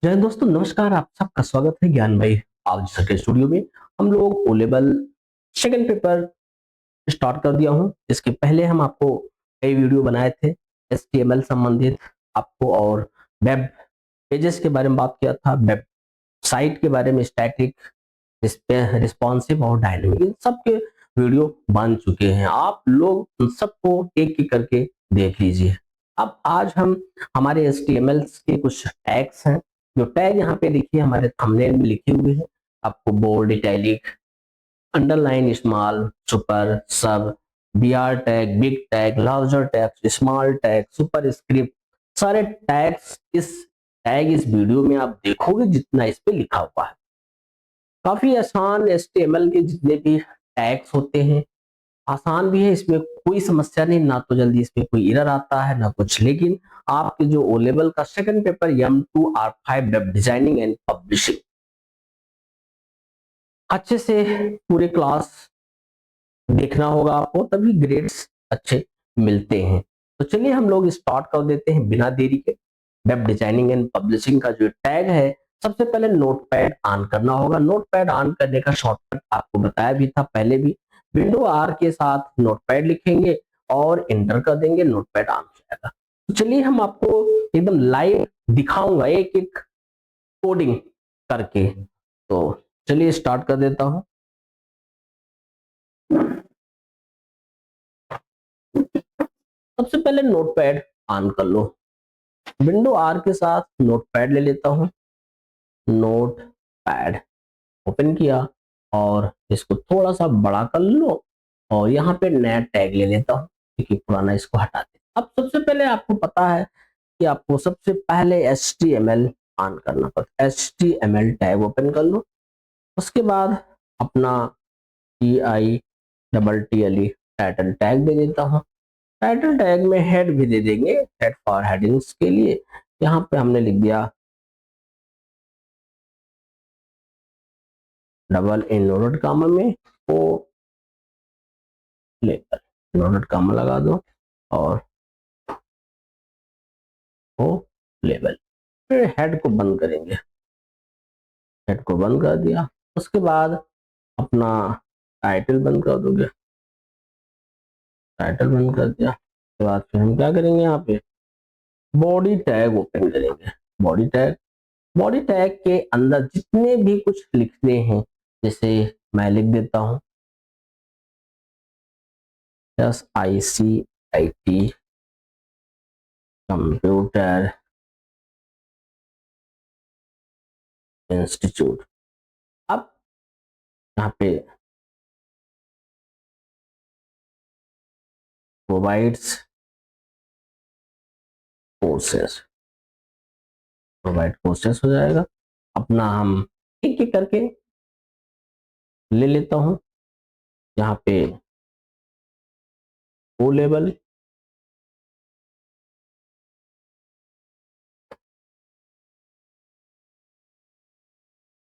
जय हिंद दोस्तों, नमस्कार। आप सबका स्वागत है ज्ञान भाई आज सर के स्टूडियो में। हम लोग O level second paper start कर दिया हूं। इसके पहले हम आपको कई वीडियो बनाए थे एचटीएमएल संबंधित आपको, और वेब पेजेस के बारे में बात किया था, वेब साइट के बारे में, स्टैटिक, रिस्पॉन्सिव और डायनेमिक, इन सब के वीडियो बन चुके हैं। आप लोग उन सबको एक एक करके देख लीजिए। अब आज हम हमारे एचटीएमएल के कुछ टैग्स हैं। जो टैग यहाँ पे देखिए हमारे थंबनेल में लिखे हुए हैं, आपको bold, italic, underline, small, super, sub, BR tag, big tag, larger tag, small tag, superscript, सारे टैग इस वीडियो में आप देखोगे जितना इस पे लिखा हुआ है। काफी आसान एचटीएमएल के जितने भी टैग्स होते हैं, आसान भी है, इसमें कोई समस्या नहीं, ना तो जल्दी इसमें कोई एरर आता है ना कुछ। लेकिन आपके जो ओ लेवल का second paper M2R5 web designing and publishing, अच्छे से पूरे क्लास देखना होगा आपको, तभी ग्रेड्स अच्छे मिलते हैं। तो चलिए हम लोग स्टार्ट कर देते हैं बिना देरी के। वेब डिजाइनिंग एंड पब्लिशिंग का जो टैग है, सबसे पहले नोटपैड ऑन करना होगा। नोटपैड ऑन करने का शॉर्टकट आपको बताया भी था पहले भी। विंडो आर के साथ नोटपैड लिखेंगे और एंटर कर देंगे, नोटपैड ऑन हो जाएगा। तो चलिए हम आपको एकदम लाइव दिखाऊंगा एक एक कोडिंग करके। तो चलिए स्टार्ट कर देता हूं। सबसे पहले नोटपैड ऑन कर लो। विंडो आर के साथ नोटपैड ले लेता हूं। नोट पैड ओपन किया और इसको थोड़ा सा बड़ा कर लो, और यहाँ पे नया टैग ले लेता हूँ क्योंकि पुराना इसको हटा दे। अब सबसे पहले आपको पता है कि आपको सबसे पहले HTML ऑन करना पड़ता है। HTML टैग ओपन कर लो। उसके बाद अपना TITTLE टाइटल टैग दे देता हूँ। टाइटल टैग में हेड भी दे देंगे, हेड फॉर हेडिंग्स के लिए। यहाँ पे हमने लिख दिया डबल इनवर्टेड कॉमा में ओ लेवल, इनवर्टेड कॉमा लगा दो और ओ लेवल। फिर हेड को बंद करेंगे, हेड को बंद कर दिया। उसके बाद अपना टाइटल बंद कर दोगे, टाइटल बंद कर दिया। उसके बाद फिर हम क्या करेंगे, यहाँ पे बॉडी टैग ओपन करेंगे। बॉडी टैग, बॉडी टैग के अंदर जितने भी कुछ लिखने हैं, जैसे मैं लिख देता हूँ SICIT कंप्यूटर इंस्टीट्यूट। अब यहाँ पे प्रोवाइड्स कोर्सेस, प्रोवाइड कोर्सेस हो जाएगा। अपना हम एक एक करके ले लेता हूँ। यहाँ पे ओ लेवल,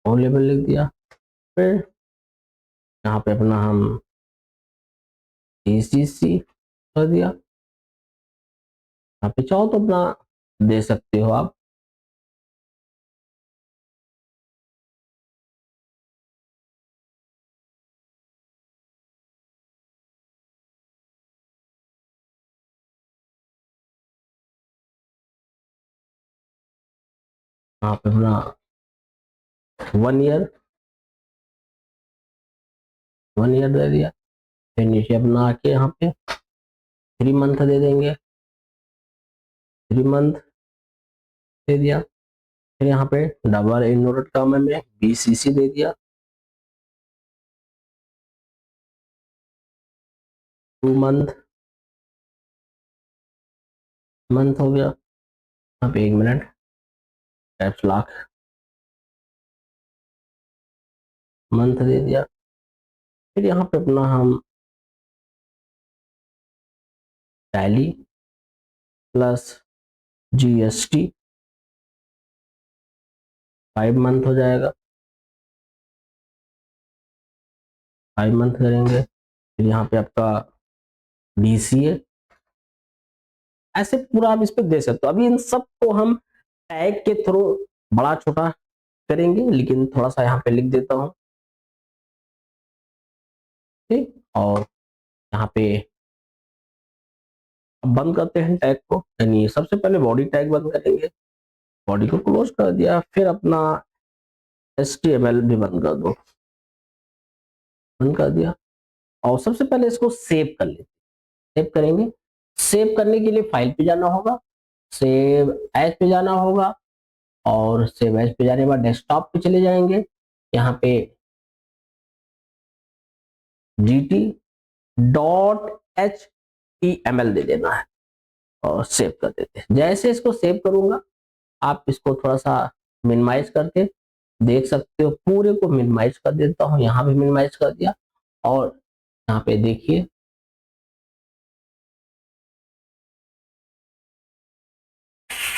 ओ लेवल लिख दिया। फिर यहाँ पे अपना हम ACC कर दिया। यहाँ पे चाहो तो अपना दे सकते हो आप। यहाँ पे अपना 1 ईयर, 1 ईयर दे दिया। फिर नीचे अपना आके यहाँ पे 3 मंथ दे देंगे, 3 मंथ दे दिया। फिर यहाँ पे डबल इनवर्टेड कॉमा में BCC दे दिया। 2 मंथ, मंथ हो गया। यहाँ पे 1 मिनट, कैप्स लॉक, मंथ दे दिया। फिर यहाँ पे अपना हम टैली प्लस GST 5 मंथ हो जाएगा, 5 मंथ करेंगे। फिर यहाँ पे आपका DCA, ऐसे पूरा आप इस पे दे सकते हो। अभी इन सबको हम टैग के थ्रू बड़ा छोटा करेंगे, लेकिन थोड़ा सा यहाँ पे लिख देता हूँ, ठीक। और यहाँ पे अब बंद करते हैं टैग को, यानी सबसे पहले बॉडी टैग बंद करेंगे, बॉडी को क्लोज कर दिया, फिर अपना HTML भी बंद कर दो, बंद कर दिया। और सबसे पहले इसको सेव कर लेते, सेव करेंगे। सेव करने के लिए फाइल पे जाना होगा, सेव एज पे जाना होगा, और सेव एज पे जाने के बाद डेस्कटॉप पे चले जाएंगे, यहाँ पे gt.html दे देना है और सेव कर देते हैं। जैसे इसको सेव करूंगा, आप इसको थोड़ा सा मिनिमाइज करके देख सकते हो, पूरे को मिनिमाइज कर देता हूं, यहाँ भी मिनिमाइज कर दिया। और यहाँ पे देखिए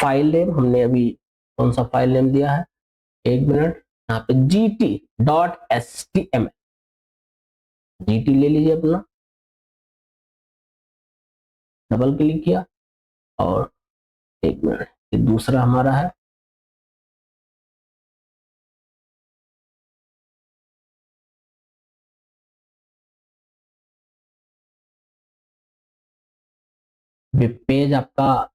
फाइल नेम हमने अभी कौन सा फाइल नेम दिया है, एक मिनट, यहाँ पे gt.html, gt ले लीजिए अपना, डबल क्लिक किया, और एक मिनट, ये दूसरा हमारा है, वेब पेज आपका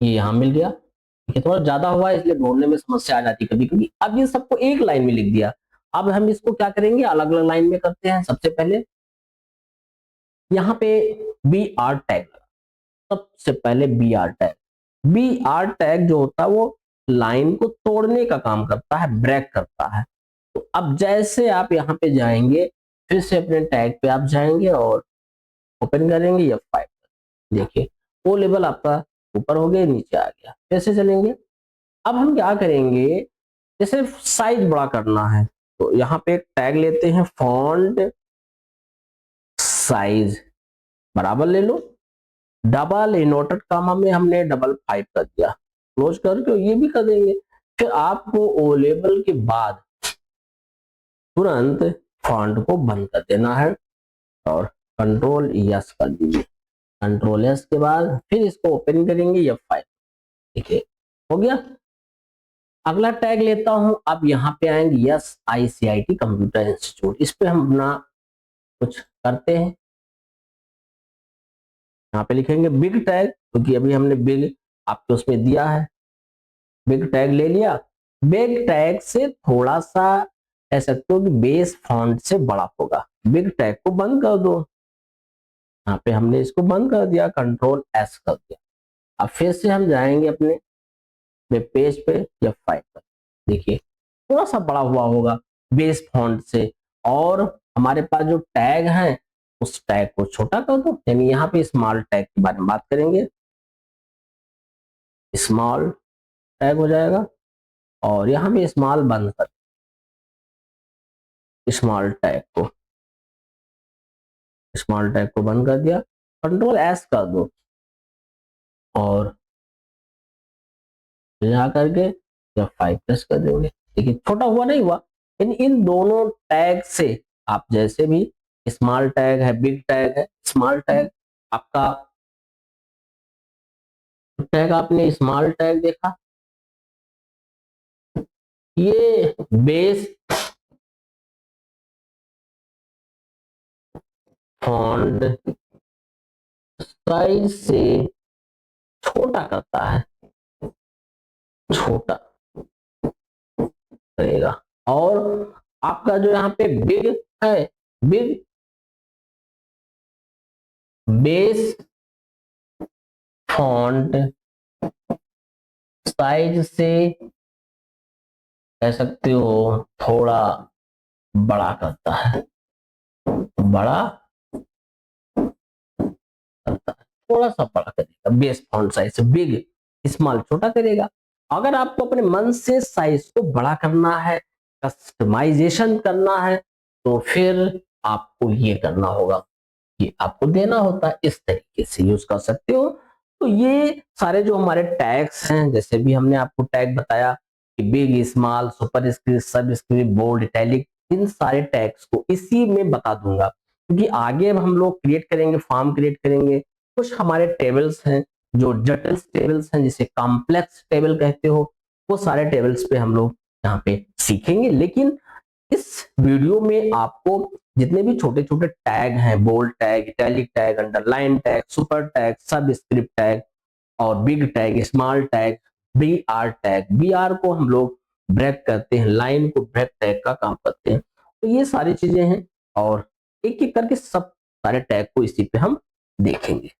ये यहाँ मिल गया। ये थोड़ा ज्यादा हुआ है इसलिए ढूंढने में समस्या आ जाती है कभी कभी। अब ये सबको एक लाइन में लिख दिया, अब हम इसको क्या करेंगे, अलग अलग लाइन में करते हैं। सबसे पहले यहाँ पे बी आर टैग, सबसे पहले B R tag, B R tag जो होता है वो लाइन को तोड़ने का काम करता है, ब्रेक करता है। तो अब जैसे आप यहाँ पे जाएंगे, फिर से अपने टैग पे आप जाएंगे और ओपन करेंगे F5, देखिए वो लेवल आपका ऊपर हो गया, नीचे आ गया। कैसे चलेंगे, अब हम क्या करेंगे, जैसे साइज बड़ा करना है तो यहाँ पे एक टैग लेते हैं, फॉन्ट साइज बराबर ले लो, डबल इनवर्टेड कामा में हमने डबल 5 कर दिया, क्लोज करके ये भी कर देंगे। फिर आपको ओ लेवल के बाद तुरंत फॉन्ट को बंद कर देना है और कंट्रोल यस कर दीजिए, कंट्रोल एस के बाद फिर इसको ओपन करेंगे F5, देखिए हो गया। अगला टैग लेता हूं, अब यहाँ पे आएंगे SICIT कंप्यूटर इंस्टीट्यूट, इस पे हम अपना कुछ करते हैं। यहाँ पे लिखेंगे बिग टैग, क्योंकि अभी हमने बिग आपके उसमें दिया है, बिग टैग ले लिया। बिग टैग से थोड़ा सा कह सकते हो कि बेस फॉन्ट से बड़ा होगा, बिग टैग को बंद कर दो, यहाँ पे हमने इसको बंद कर दिया, कंट्रोल एस कर दिया। अब फिर से हम जाएंगे अपने वेब पेज पे या फाइल पर, देखिए थोड़ा सा बड़ा हुआ होगा बेस फॉन्ट से। और हमारे पास जो टैग है उस टैग को छोटा कर दो, यानी यहाँ पे स्मॉल टैग के बारे में बात करेंगे, स्मॉल टैग हो जाएगा। और यहाँ पे स्मॉल बंद कर, स्मॉल टैग को, स्मॉल टैग को बंद कर दिया, कंट्रोल एस कर दो और यहाँ करके जब 5 प्रेस कर देंगे, देखिए छोटा हुआ नहीं हुआ। इन दोनों टैग से आप जैसे भी, स्मॉल टैग है, बिग टैग है, स्मॉल टैग आपका टैग, आपने स्मॉल टैग देखा, ये बेस फॉन्ट साइज से छोटा करता है, छोटा करेगा। और आपका जो यहाँ पे बिग है, बिग बेस फॉन्ट साइज से कह सकते हो थोड़ा बड़ा करता है, बड़ा करता है, थोड़ा सा बड़ा करेगा, बेस फॉन्ट साइज से बिग, स्मॉल छोटा करेगा। अगर आपको अपने मन से साइज को बड़ा करना है, कस्टमाइजेशन करना है, तो फिर आपको ये करना होगा, ये आपको देना होता है, इस तरीके से यूज कर सकते हो। तो ये सारे जो हमारे टैग्स हैं, जैसे भी हमने आपको टैग बताया कि बिग, स्मॉल, सुपर स्क्रिप्ट, सब स्क्रिप्ट, बोल्ड, इटैलिक, इन सारे टैग्स को इसी में बता दूंगा, क्योंकि आगे हम लोग क्रिएट करेंगे, फॉर्म क्रिएट करेंगे, कुछ हमारे टेबल्स हैं जो जटिल टेबल्स हैं, जिसे कॉम्प्लेक्स टेबल कहते हो, वो सारे टेबल्स पे हम लोग यहाँ पे सीखेंगे। लेकिन इस वीडियो में आपको जितने भी छोटे छोटे टैग हैं, bold tag, italic tag, underline tag, super tag, subscript tag और big tag, small tag, B R को हम लोग ब्रेक करते हैं, लाइन को ब्रेक टैग का काम करते हैं। तो ये सारी चीजें हैं और एक एक करके सब सारे टैग को इसी पे हम देखेंगे।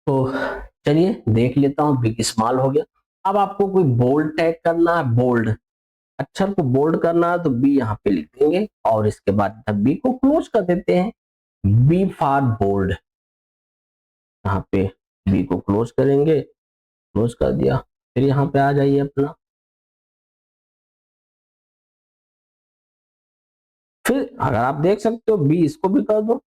तो चलिए देख लेता हूं। बिग स्मॉल हो गया। अब आपको कोई बोल्ड टैग करना है, बोल्ड अक्षर को बोल्ड करना है, तो बी यहाँ पे लिख देंगे और इसके बाद बी को क्लोज कर देते हैं। बी फॉर बोल्ड, यहाँ पे बी को क्लोज करेंगे, क्लोज कर दिया। फिर यहाँ पे आ जाइए अपना, फिर अगर आप देख सकते हो बी, इसको भी कर दो,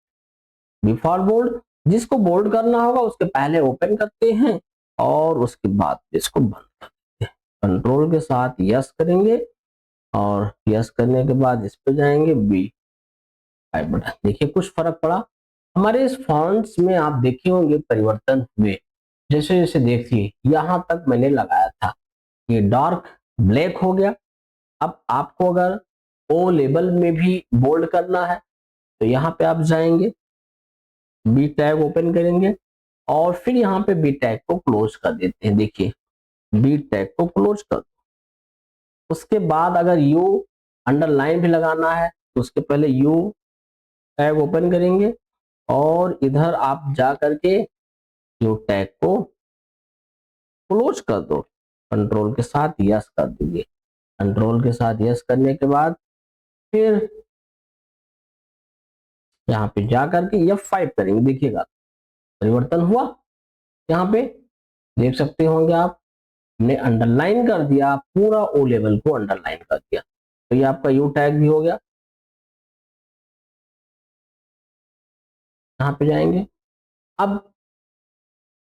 बी फॉर बोल्ड। जिसको बोल्ड करना होगा उसके पहले ओपन करते हैं और उसके बाद इसको बंद करते हैं। कंट्रोल के साथ यस करेंगे और यस करने के बाद इस पे जाएंगे, बी फाइव बटन। देखिए कुछ फर्क पड़ा हमारे इस फॉन्ट्स में, आप देखे होंगे परिवर्तन हुए। जैसे जैसे देखिए यहां तक मैंने लगाया था, ये डार्क ब्लैक हो गया। अब आपको अगर ओ लेवल में भी बोल्ड करना है तो यहाँ पे आप जाएंगे, बी टैग ओपन करेंगे और फिर यहाँ पे बी टैग को क्लोज कर देते हैं। देखिए बी टैग को क्लोज कर, उसके बाद अगर यू अंडरलाइन भी लगाना है तो उसके पहले यू टैग ओपन करेंगे और इधर आप जा करके यू टैग को क्लोज कर दो। कंट्रोल के साथ यस कर दीजिए। कंट्रोल के साथ यस करने के बाद फिर यहाँ पे जा करके F5 करेंगे। देखिएगा परिवर्तन हुआ। यहाँ पे देख सकते होंगे आप, ने अंडरलाइन कर दिया, पूरा ओ लेवल को अंडरलाइन कर दिया। तो ये आपका यू टैग भी हो गया। यहाँ पे जाएंगे, अब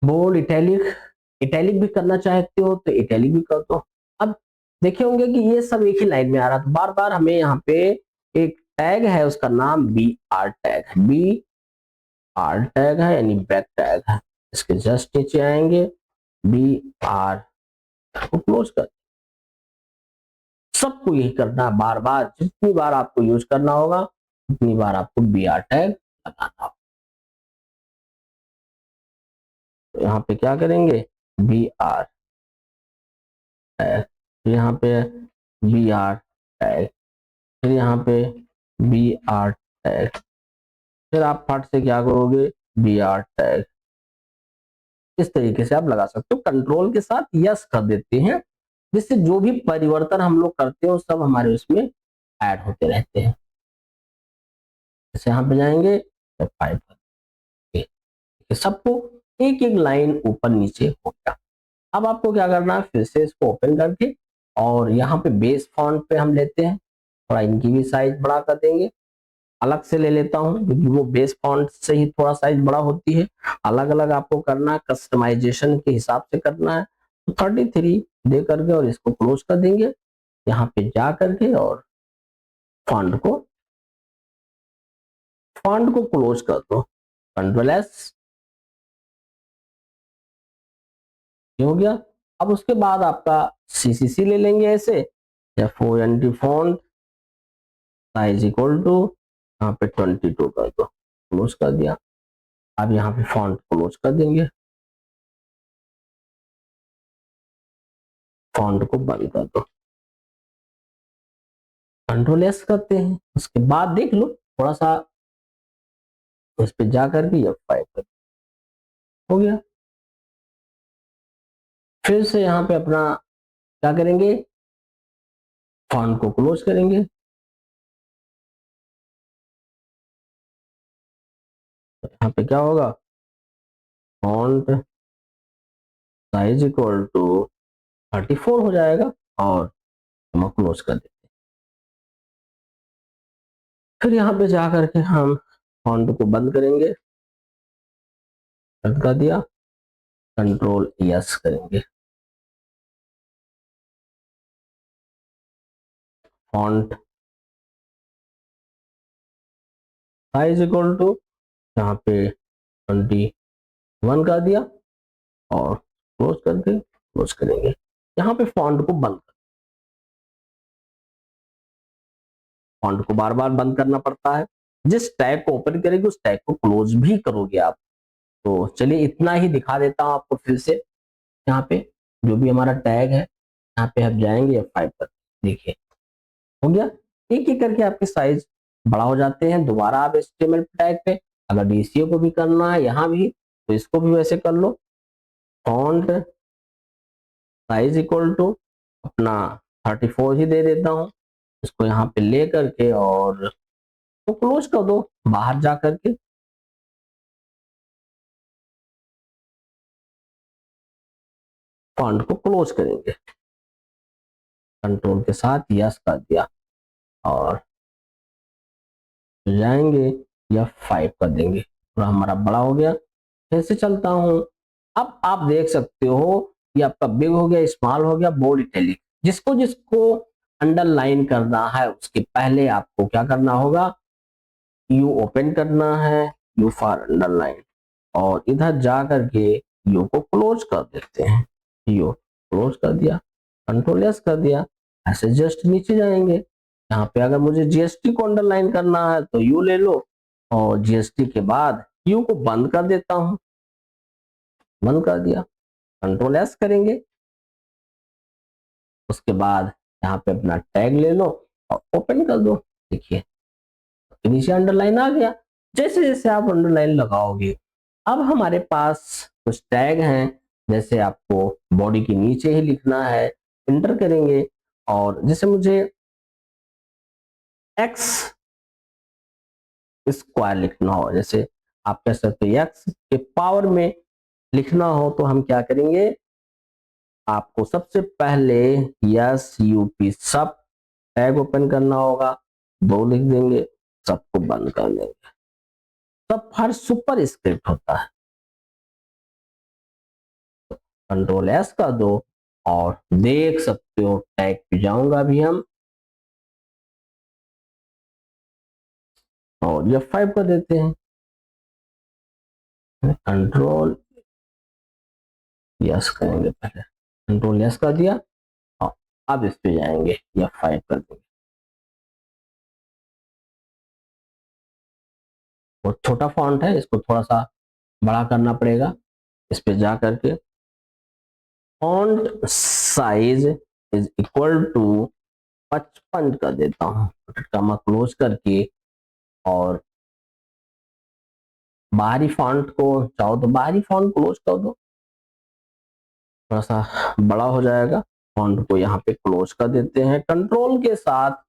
बोल्ड इटैलिक, इटैलिक भी करना चाहते हो तो इटैलिक भी कर दो। अब देखे होंगे कि ये सब एक ही लाइन में आ रहा, तो बार बार हमें यहाँ पे एक टैग है, उसका नाम बी आर टैग है, बी आर टैग है यानी बैक टैग है। इसके जस्ट नीचे आएंगे, बी आर को क्लोज कर, सबको यही करना है बार बार। जितनी बार आपको यूज करना होगा उतनी बार आपको बी आर टैग लगाना होगा। तो यहाँ पे क्या करेंगे, बी आर टैग, यहाँ पे बी आर टैग, फिर यहाँ पे बी आर टैग, फिर आप फट से क्या करोगे, बी आर टैग। इस तरीके से आप लगा सकते हो। कंट्रोल के साथ यस कर देते हैं, जिससे जो भी परिवर्तन हम लोग करते हो सब हमारे उसमें ऐड होते रहते हैं। जैसे यहाँ पे जाएंगे तो फाइव, सबको एक एक लाइन ऊपर नीचे हो गया। अब आपको क्या करना है, फिर से इसको ओपन करके और यहाँ पे बेस फॉन्ट पे हम लेते हैं, थोड़ा इनकी भी साइज बड़ा कर देंगे। अलग से ले लेता हूँ क्योंकि वो बेस फॉन्ट से ही थोड़ा साइज बड़ा होती है। अलग अलग आपको करना है, कस्टमाइजेशन के हिसाब से करना है। तो 33 दे करके और इसको क्लोज कर देंगे। यहाँ पे जा करके और फॉन्ट को क्लोज कर दो, कंट्रोल एस, हो गया। अब उसके बाद आपका सीसीसी ले लेंगे ऐसे, या for font size equal to, यहाँ पे 22 कर दो, क्लोज कर दिया। अब यहाँ पे फॉन्ट क्लोज कर देंगे, फॉन्ट को बंद कर दो, कंट्रोल एस करते हैं। उसके बाद देख लो थोड़ा सा उस पर जा करके F5 कर, हो गया। फिर से यहाँ पे अपना क्या करेंगे, फॉन्ट को क्लोज करेंगे। तो यहाँ पे क्या होगा, फॉन्ट साइज इक्वल टू 34 हो जाएगा और हम क्लोज कर देंगे। फिर यहाँ पे जा करके हम फॉन्ट को बंद करेंगे, बंद कर दिया, कंट्रोल यस करेंगे, फॉन्ट साइज इक्वल टू यहाँ पे 21 कर दिया और क्लोज करके क्लोज करेंगे। यहाँ पे फॉन्ट को बंद, फॉन्ट को बार बार बंद करना पड़ता है। जिस टैग को ओपन करेंगे उस टैग को क्लोज भी करोगे आप। तो चलिए इतना ही दिखा देता हूं आपको फिर से। यहाँ पे जो भी हमारा टैग है यहाँ पे हम जाएंगे F5 पर, देखिए हो गया। एक एक करके आपके साइज बड़ा हो जाते हैं। दोबारा आप HTML टैग पे अगर DCO को भी करना है यहाँ भी, तो इसको भी वैसे कर लो। फॉन्ट साइज इक्वल टू अपना 34 ही दे देता हूँ, इसको यहाँ पे ले करके और तो क्लोज कर दो बाहर जा करके। फॉन्ट को क्लोज करेंगे, कंट्रोल के साथ यस कर दिया और जाएंगे या 5 कर देंगे, थोड़ा हमारा बड़ा हो गया। फिर से चलता हूं। अब आप देख सकते हो कि आपका बिग हो गया, स्मॉल हो गया, बोल्ड, इटैलिक। जिसको जिसको अंडरलाइन करना है उसके पहले आपको क्या करना होगा, यू ओपन करना है, यू फॉर अंडरलाइन, और इधर जा करके यू को क्लोज कर देते हैं। यू क्लोज कर दिया, कंट्रोल एस कर दिया, ऐसे जस्ट नीचे जाएंगे। यहाँ पे अगर मुझे जीएसटी को अंडरलाइन करना है तो यू ले लो और जीएसटी के बाद यू को बंद कर देता हूं, बंद कर दिया, कंट्रोल एस करेंगे। उसके बाद यहाँ पे अपना टैग ले लो और ओपन कर दो। देखिए नीचे अंडरलाइन आ गया। जैसे जैसे आप अंडरलाइन लगाओगे, अब हमारे पास कुछ टैग हैं, जैसे आपको बॉडी के नीचे ही लिखना है, इंटर करेंगे। और जैसे मुझे एक्स स्क्वायर लिखना हो, जैसे आप कह सकते हो एक्स के पावर में लिखना हो, तो हम क्या करेंगे, आपको सबसे पहले यस यूपी सब टैग ओपन करना होगा, 2 लिख देंगे, सबको बंद कर देंगे। सब हर सुपर स्क्रिप्ट होता है, कंट्रोल एस कर दो और देख सकते हो टैग पे जाऊंगा भी हम और F5 कर देते हैं, कंट्रोल यस करेंगे, पहले कंट्रोल यस कर दिया और अब इस पे जाएंगे F5 कर देंगे। वो छोटा फॉन्ट है, इसको थोड़ा सा बड़ा करना पड़ेगा। इस पे जा करके font size is equal to 55 कर देता हूँ, कमा क्लोज करके। और बाहरी फॉन्ट को चाहो तो बाहरी फॉन्ट क्लोज कर दो, थोड़ा सा बड़ा हो जाएगा। फॉन्ट को यहाँ पे क्लोज कर देते हैं, कंट्रोल के साथ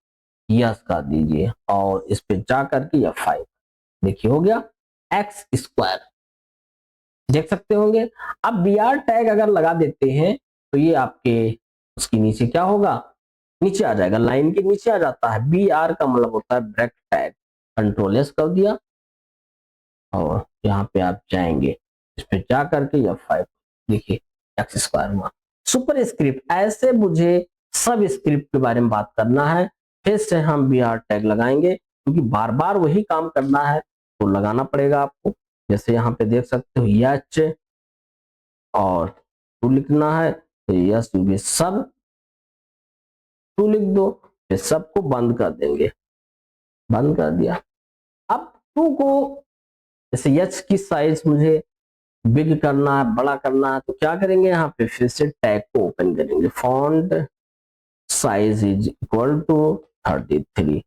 यस कर दीजिए और इस पे जा करके F5। देखिए हो गया एक्स स्क्वायर, देख सकते होंगे। अब बी आर टैग अगर लगा देते हैं तो ये आपके उसके नीचे क्या होगा, नीचे आ जाएगा, लाइन के नीचे आ जाता है। बी आर का मतलब होता है ब्रेक टैग, कंट्रोल एस कर दिया और यहाँ पे आप जाएंगे, इस पे जा करके F5। देखिए एक्स स्क्वायर हुआ। सुपर स्क्रिप्ट, ऐसे मुझे सब स्क्रिप्ट के बारे में बात करना है, फिर से हम बी आर टैग लगाएंगे क्योंकि बार बार वही काम करना है तो लगाना पड़ेगा आपको। जैसे यहाँ पे देख सकते हो यच और टू लिखना है तो यस भी सब टू लिख दो, फिर सबको बंद कर देंगे, बंद कर दिया। अब टू को जैसे यच की साइज मुझे बिग करना है, बड़ा करना है, तो क्या करेंगे, यहाँ पे फिर से टैग को ओपन करेंगे, font size is equal to 33,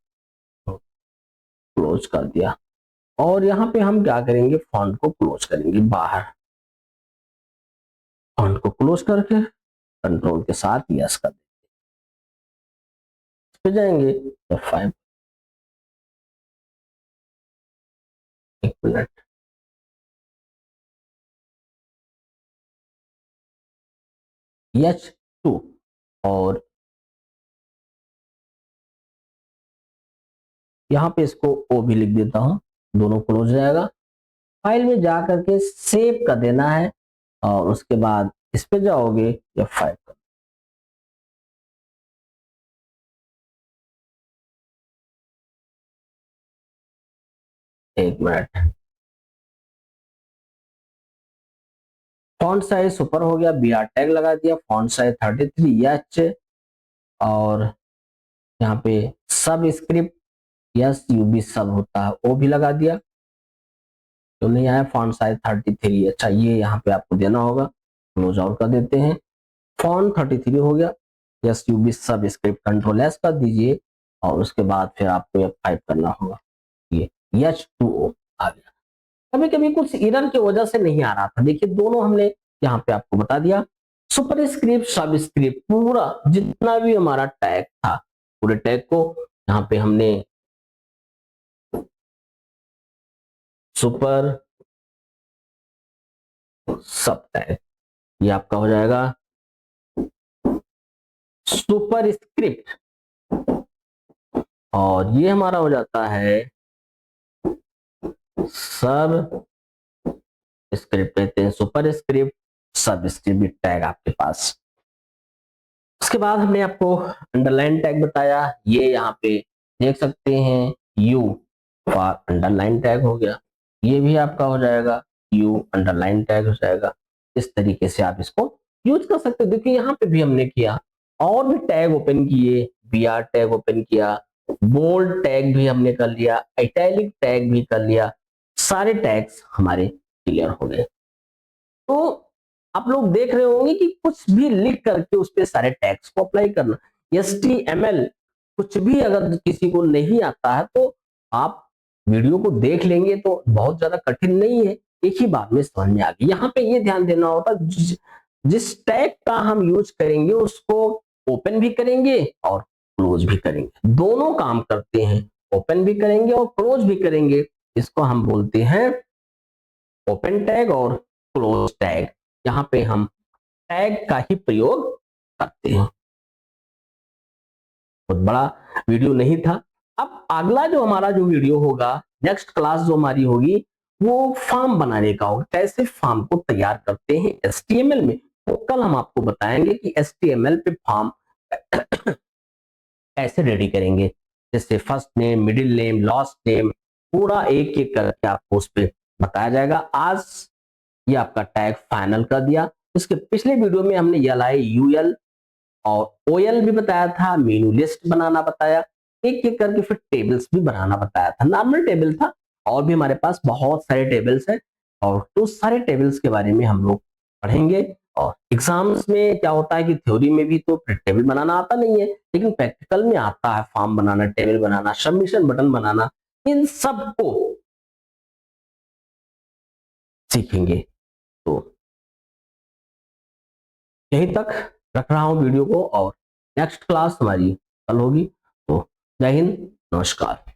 close कर दिया। और यहाँ पे हम क्या करेंगे, फॉन्ट को क्लोज करेंगे बाहर, फॉन्ट को क्लोज करके कंट्रोल के साथ यस कर देंगे, जाएंगे F5। एक मिनट, H2 और यहाँ पे इसको ओ भी लिख देता हूँ, दोनों क्लोज हो जाएगा। फाइल में जा करके सेव कर देना है और उसके बाद इस पे जाओगे F5। एक मिनट, फॉन्ट साइज सुपर हो गया, बी आर टैग लगा दिया, फॉन्ट साइज 33 एच, और यहाँ पे सब स्क्रिप्ट यस यूबी सब होता है वो भी लगा दिया। तो नहीं आया, फॉन्ट साइज 33, अच्छा ये यहाँ पे आपको देना होगा, क्लोज आउट कर देते हैं, फॉन्ट 33 हो गया, यस यूबी सब स्क्रिप्ट कंट्रोल एस कर दीजिए, और उसके बाद फिर आपको F5 करना होगा, ये H2O आ गया। कभी कभी कुछ एरर की वजह से नहीं आ रहा था, देखिए दोनों हमने यहाँ पे आपको बता दिया, सुपर स्क्रिप्ट सब स्क्रिप्ट पूरा जितना भी हमारा टैग था, पूरे टैग को यहाँ पे हमने सुपर सब टैग, ये आपका हो जाएगा सुपर स्क्रिप्ट, और ये हमारा हो जाता है सब स्क्रिप्ट, लेते हैं सुपर स्क्रिप्ट सब स्क्रिप्ट टैग आपके पास। उसके बाद हमने आपको अंडरलाइन टैग बताया, ये यहाँ पे देख सकते हैं यू फॉर अंडरलाइन टैग हो गया, ये भी आपका हो जाएगा यू अंडरलाइन टैग हो जाएगा। इस तरीके से आप इसको यूज कर सकते हो। देखिए यहाँ पे भी हमने किया, और भी टैग ओपन किए, बी आर टैग ओपन किया, बोल्ड टैग भी हमने कर लिया, इटैलिक टैग भी कर लिया, सारे टैग्स हमारे क्लियर हो गए। तो आप लोग देख रहे होंगे कि कुछ भी लिख करके उस पर सारे टैग्स को अप्लाई करना, HTML कुछ भी अगर किसी को नहीं आता है तो आप वीडियो को देख लेंगे तो बहुत ज्यादा कठिन नहीं है, एक ही बार में समझ में आ गई। यहाँ पे ये ध्यान देना होता है जिस टैग का हम यूज करेंगे उसको ओपन भी करेंगे और क्लोज भी करेंगे, दोनों काम करते हैं, ओपन भी करेंगे और क्लोज भी करेंगे। इसको हम बोलते हैं ओपन टैग और क्लोज टैग, यहाँ पे हम टैग का ही प्रयोग करते हैं। बहुत बड़ा वीडियो नहीं था। अब अगला जो हमारा जो वीडियो होगा, नेक्स्ट क्लास जो हमारी होगी, वो फॉर्म बनाने का होगा, कैसे फॉर्म को तैयार करते हैं HTML में। तो कल हम आपको बताएंगे कि HTML पे फॉर्म कैसे रेडी करेंगे, जैसे first name, middle name, last name, पूरा एक एक करके आपको उस पर बताया जाएगा। आज ये आपका टैग फाइनल कर दिया। इसके पिछले वीडियो में हमने LI, UL और OL भी बताया था, मेनू लिस्ट बनाना बताया, एक एक करके फिर टेबल्स भी बनाना बताया था। नॉर्मल टेबल था, और भी हमारे पास बहुत सारे टेबल्स हैं, और तो सारे टेबल्स के बारे में हम लोग पढ़ेंगे। और एग्जाम्स में क्या होता है कि थ्योरी में भी तो टेबल बनाना आता नहीं है, लेकिन प्रैक्टिकल में आता है, फॉर्म बनाना, टेबल बनाना, सबमिशन बटन बनाना, इन सब को सीखेंगे। तो यहीं तक रख रहा हूं वीडियो को, और नेक्स्ट क्लास हमारी कल होगी। तो जय हिंद, नमस्कार।